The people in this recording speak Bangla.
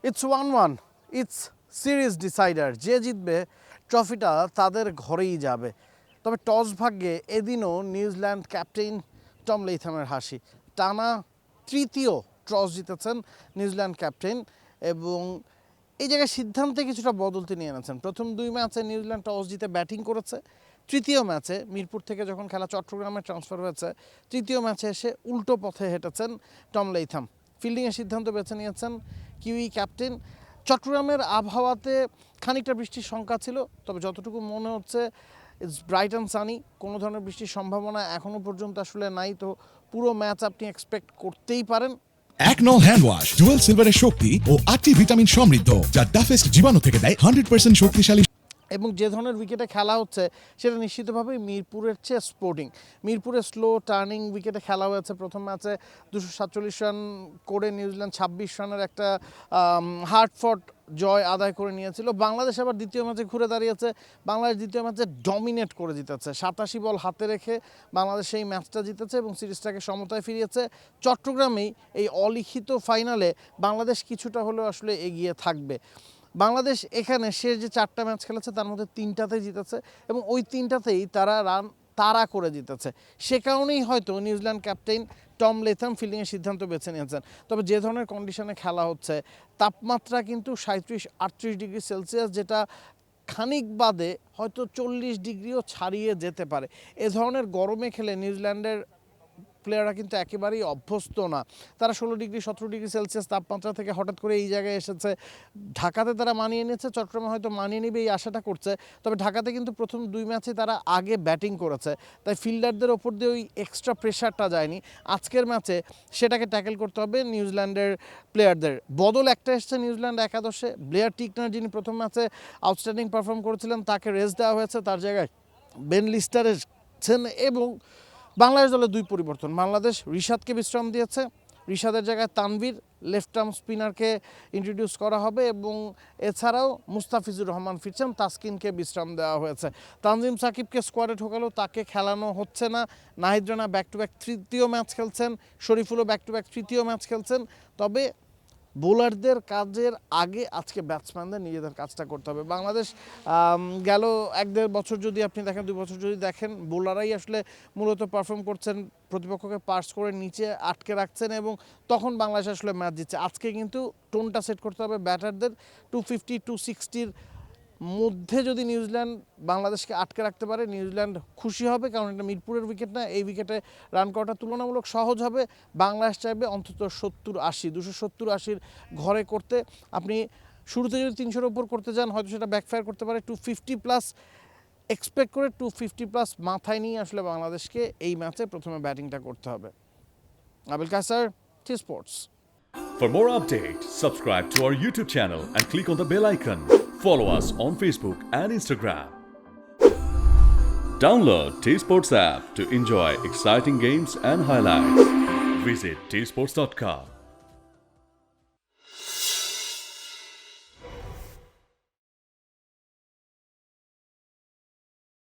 It's 1-1, it's series decider. যে জিতবে ট্রফিটা তাদের ঘরেই যাবে। তবে টস ভাগ্যে এদিনও নিউজিল্যান্ড ক্যাপ্টেন টম লেইথামের হাসি। টানা তৃতীয় টস জিতেছেন নিউজিল্যান্ড ক্যাপ্টেন এবং এই জায়গায় সিদ্ধান্তে কিছুটা বদল তিনি এনেছেন। প্রথম 2 ম্যাচে নিউজিল্যান্ড টস জিতে ব্যাটিং করেছে। তৃতীয় ম্যাচে মিরপুর থেকে যখন খেলা চট্টগ্রামে ট্রান্সফার হয়েছে, তৃতীয় ম্যাচে এসে উল্টো পথে হেঁটেছেন টম লেইথাম। ফিল্ডিংয়ের সিদ্ধান্ত বেছে নিয়েছেন কিউই ক্যাপ্টেন। চট্টগ্রামের আবহাওয়াতে খানিকটা বৃষ্টির শঙ্কা ছিল, তবে যতটুকু মনে হচ্ছে ইটস ব্রাইট অ্যান্ড সানি। কোনো ধরনের বৃষ্টির সম্ভাবনা এখনও পর্যন্ত আসলে নাই। তো পুরো ম্যাচ আপনি এক্সপেক্ট করতেই পারেন। একনল হ্যান্ড ওয়াশ ডুয়েল সিলভারের শক্তি ও 8টি ভিটামিন সমৃদ্ধ, যা ডাফেস্ট জীবাণু থেকে দেয় 100% শক্তিশালী। এবং যে ধরনের উইকেটে খেলা হচ্ছে সেটা নিশ্চিতভাবেই মিরপুরের চেয়ে স্পোর্টিং। মিরপুরে স্লো টার্নিং উইকেটে খেলা হয়েছে। প্রথম ম্যাচে 247 রান করে নিউজিল্যান্ড 26 রানের একটা হার্ডফট জয় আদায় করে নিয়েছিল। বাংলাদেশ আবার দ্বিতীয় ম্যাচে ঘুরে দাঁড়িয়েছে। বাংলাদেশ দ্বিতীয় ম্যাচে ডমিনেট করে জিতেছে। 87 বল হাতে রেখে বাংলাদেশ সেই ম্যাচটা জিতেছে এবং সিরিজটাকে সমতায় ফিরিয়েছে। চট্টগ্রামেই এই অলিখিত ফাইনালে বাংলাদেশ কিছুটা হলেও আসলে এগিয়ে থাকবে। বাংলাদেশ এখানে শেষ যে 4টা ম্যাচ খেলেছে তার মধ্যে 3টাতেই জিতেছে এবং ওই 3টাতেই তারা রান তাড়া করে জিতেছে। সে কারণেই হয়তো নিউজিল্যান্ড ক্যাপ্টেন টম লেথাম ফিল্ডিংয়ের সিদ্ধান্ত বেছে নিয়েছেন। তবে যে ধরনের কন্ডিশনে খেলা হচ্ছে, তাপমাত্রা কিন্তু 37-38 ডিগ্রি সেলসিয়াস, যেটা খানিক বাদে হয়তো 40 ডিগ্রিও ছাড়িয়ে যেতে পারে। এ ধরনের গরমে খেলে নিউজিল্যান্ডের প্লেয়াররা কিন্তু একেবারেই অভ্যস্ত না। তারা 16 ডিগ্রি 17 ডিগ্রি সেলসিয়াস তাপমাত্রা থেকে হঠাৎ করে এই জায়গায় এসেছে। ঢাকাতে তারা মানিয়ে নিয়েছে, চট্টগ্রামে হয়তো মানিয়ে নেবে এই আশাটা করছে। তবে ঢাকাতে কিন্তু প্রথম 2 ম্যাচে তারা আগে ব্যাটিং করেছে, তাই ফিল্ডারদের ওপর দিয়ে ওই এক্সট্রা প্রেশারটা যায়নি। আজকের ম্যাচে সেটাকে ট্যাকেল করতে হবে নিউজিল্যান্ডের প্লেয়ারদের। বদল একটা এসছে নিউজিল্যান্ড একাদশে। ব্লেয়ার টিকনার, যিনি প্রথম ম্যাচে আউটস্ট্যান্ডিং পারফর্ম করেছিলেন, তাকে রেস্ট দেওয়া হয়েছে। তার জায়গায় বেন লিস্টার এসেছেন এবং বাংলাদেশ দলে 2 পরিবর্তন। বাংলাদেশ রিশাদকে বিশ্রাম দিয়েছে। রিশাদের জায়গায় তানভীর লেফট আর্ম স্পিনারকে ইন্ট্রোডিউস করা হবে এবং এছাড়াও মুস্তাফিজুর রহমান ফিরছেন। তাসকিনকে বিশ্রাম দেওয়া হয়েছে। তানজিম সাকিবকে স্কোয়াডে ঢোকালো, তাকে খেলানো হচ্ছে না। Nahid Rana back to back তৃতীয় ম্যাচ খেলছেন। শরীফুলও ব্যাক টু ব্যাক তৃতীয় ম্যাচ খেলছেন। তবে বোলারদের কাজের আগে আজকে ব্যাটসম্যানদের নিজেদের কাজটা করতে হবে। বাংলাদেশ গেল 1-1.5 বছর যদি আপনি দেখেন, 2 বছর যদি দেখেন, বোলাররাই আসলে মূলত পারফর্ম করছেন, প্রতিপক্ষকে পাস করে নিচে আটকে রাখছেন এবং তখন বাংলাদেশ আসলে ম্যাচ জিতছে। আজকে কিন্তু টোনটা সেট করতে হবে ব্যাটারদের। 250-260-র মধ্যে যদি নিউজিল্যান্ড বাংলাদেশকে আটকে রাখতে পারে, নিউজিল্যান্ড খুশি হবে, কারণ এটা মিরপুরের উইকেট না। এই উইকেটে রান করাটা তুলনামূলক সহজ হবে। বাংলাদেশ চাইবে অন্তত 70-80, 270-80-র ঘরে করতে। আপনি শুরুতে যদি 300-র উপর করতে যান, হয়তো সেটা ব্যাকফায়ার করতে পারে। 250+ এক্সপেক্ট করে 250+ মাথায় নিয়ে আসলে বাংলাদেশকে এই ম্যাচে প্রথমে ব্যাটিংটা করতে হবে। আবিল কাসার, T Sports. For more updates, subscribe to our YouTube channel and click on the bell icon. Follow us on Facebook and Instagram. Download T-Sports app to enjoy exciting games and highlights. Visit tsports.com.